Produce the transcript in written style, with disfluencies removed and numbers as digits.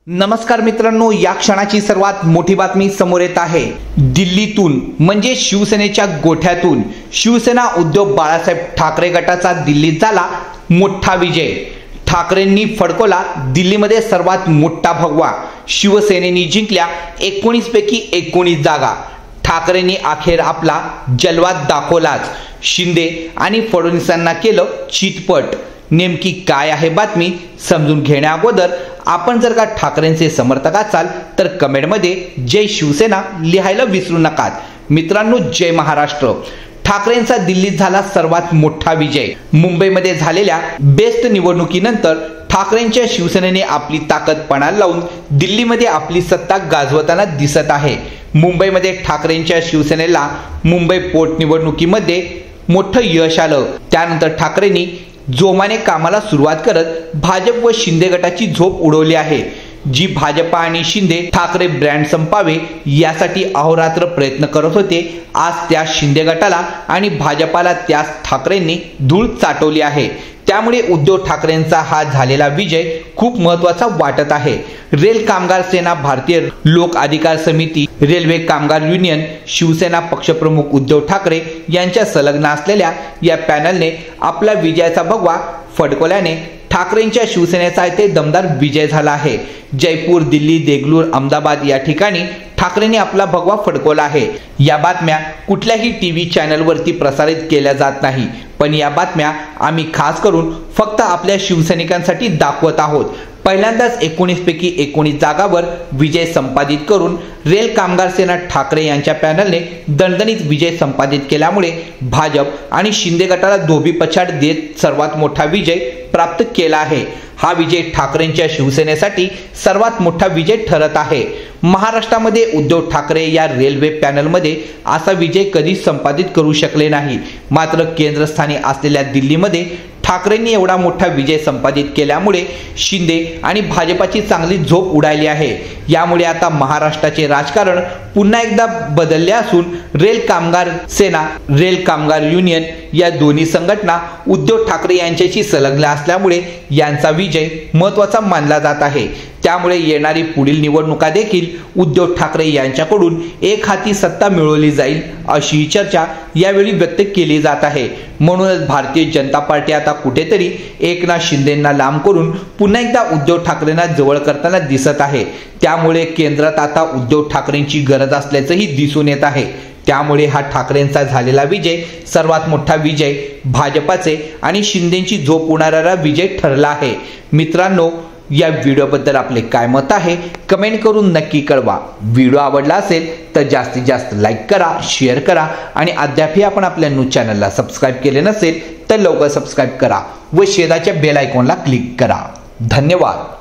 नमस्कार मित्रांनो, या क्षणाची सर्वात मोठी बातमी समोर येत आहे। दिल्लीतून म्हणजे शिवसेनेच्या गोठ्यातून शिवसेना उद्धव बाळासाहेब ठाकरे गटाचा दिल्लीत झाला मोठा विजय। ठाकरेंनी फडकवला दिल्लीमध्ये सर्वात मोठा भगवा। शिवसेनेने जिंकल्या 19 पैकी 19 जागा। ठाकरेंनी अखेर आपला जलवा दाखवलाच। शिंदे आणि फडणवीसांना केलं चितपट। नेमकी काय आहे बातमी समजून घेण्या अगोदर आपण जर का ठाकरेंचे समर्थक असाल तर कमेंटमध्ये जय शिवसेना लिहायला विसरू नका। मित्रांनो, जय महाराष्ट्र। ठाकरेंचा दिल्लीत झाला सर्वात मोठा विजय। मुंबईमध्ये झालेल्या बेस्ट निवडणुकीनंतर ठाकरेंच्या शिवसेनेने आपली ताकद पणाला लावून दिल्लीमध्ये आपली सत्ता गाजवताना दिसत आहे। मुंबईमध्ये ठाकरेंच्या शिवसेनेला मुंबई पोटनिवडणुकीमध्ये मोठं यश आलं। त्यानंतर ठाकरेंनी जोमाने कामाला सुरुवात करत भाजप व शिंदे गटाची झोप उडवली आहे। जी भाजपा आणि शिंदे ठाकरे ब्रँड संपावे यासाठी अहोरात्र प्रयत्न करत होते, आज त्या शिंदे गटाला आणि भाजपाला त्या ठाकरेंनी धूळ चाटवली आहे। त्यामुळे उद्धव ठाकरेंचा हा झालेला विजय खूप महत्त्वाचा वाटत आहे। रेल कामगार सेना, भारतीय लोक अधिकार समिती, रेल्वे कामगार युनियन, शिवसेना पक्षप्रमुख उद्धव ठाकरे यांच्या संलग्न असलेल्या या पॅनलने आपला विजयाचा भगवा फडकवल्याने ठाकरेंच्या शिवसेनेचा इथे दमदार विजय झाला आहे। जयपूर, दिल्ली, देगलूर, अहमदाबाद या ठिकाणी ठाकरेंनी आपला भगवा फडकवला आहे। या बातम्या कुठल्याही टीव्ही चॅनलवरती प्रसारित केल्या जात नाही, पण या बातम्या आम्ही खास करून फक्त आपल्या शिवसैनिकांसाठी दाखवत आहोत। पहिल्यांदाच 19 पैकी 19 जागावर विजय संपादित करून रेल कामगार सेना ठाकरे यांच्या पॅनलने दणदणीत विजय संपादित केल्यामुळे भाजप आणि शिंदे गटाला धोबीपछाड देत सर्वात मोठा विजय प्राप्त केला आहे। हा विजय ठाकरेंच्या शिवसेनेसाठी सर्वात मोठा विजय ठरत आहे। महाराष्ट्रामध्ये उद्धव ठाकरे या रेल्वे पॅनलमध्ये असा विजय कधीच संपादित करू शकले नाही। मात्र केंद्रस्थानी असलेल्या दिल्लीमध्ये ठाकरेंनी एवढा मोठा विजय संपादित केल्यामुळे शिंदे आणि भाजपाची चांगली झोप उडाली आहे। यामुळे आता महाराष्ट्राचे राजकारण पुन्हा एकदा बदलले असून रेल कामगार सेना, रेल कामगार युनियन या दोन्ही संघटना उद्धव ठाकरे यांच्याशी संलग्न असल्यामुळे यांचा विजय महत्त्वाचा मानला जात आहे। त्यामुळे येणारी पुढील निवडणुका देखील उद्धव ठाकरे यांच्याकडून एक हाती सत्ता मिळवली जाईल अशी चर्चा यावेळी व्यक्त केली जात आहे। म्हणूनच भारतीय जनता पार्टी आता कुठेतरी एकनाथ शिंदेंना लांब करून पुन्हा एकदा उद्धव ठाकरेंना जवळ करताना दिसत आहे। त्यामुळे केंद्रात आता उद्धव ठाकरेंची गरज असल्याचंही दिसून येत आहे। त्यामुळे हा ठाकरेंचा झालेला विजय सर्वात मोठा विजय भाजपाचे आणि शिंदेची झोप उडवणारा विजय ठरला आहे। मित्रांनो, या व्हिडिओबद्दल आपले काय मत आहे कमेंट करून नक्की कळवा। व्हिडिओ आवडला असेल तर जास्तीत जास्त लाईक करा, शेअर करा आणि अद्यापही आपण आपल्या न्यूज चॅनलला सबस्क्राईब केले नसेल तर लवकर सबस्क्राईब करा व शेजारच्या बेल आयकॉनला क्लिक करा। धन्यवाद।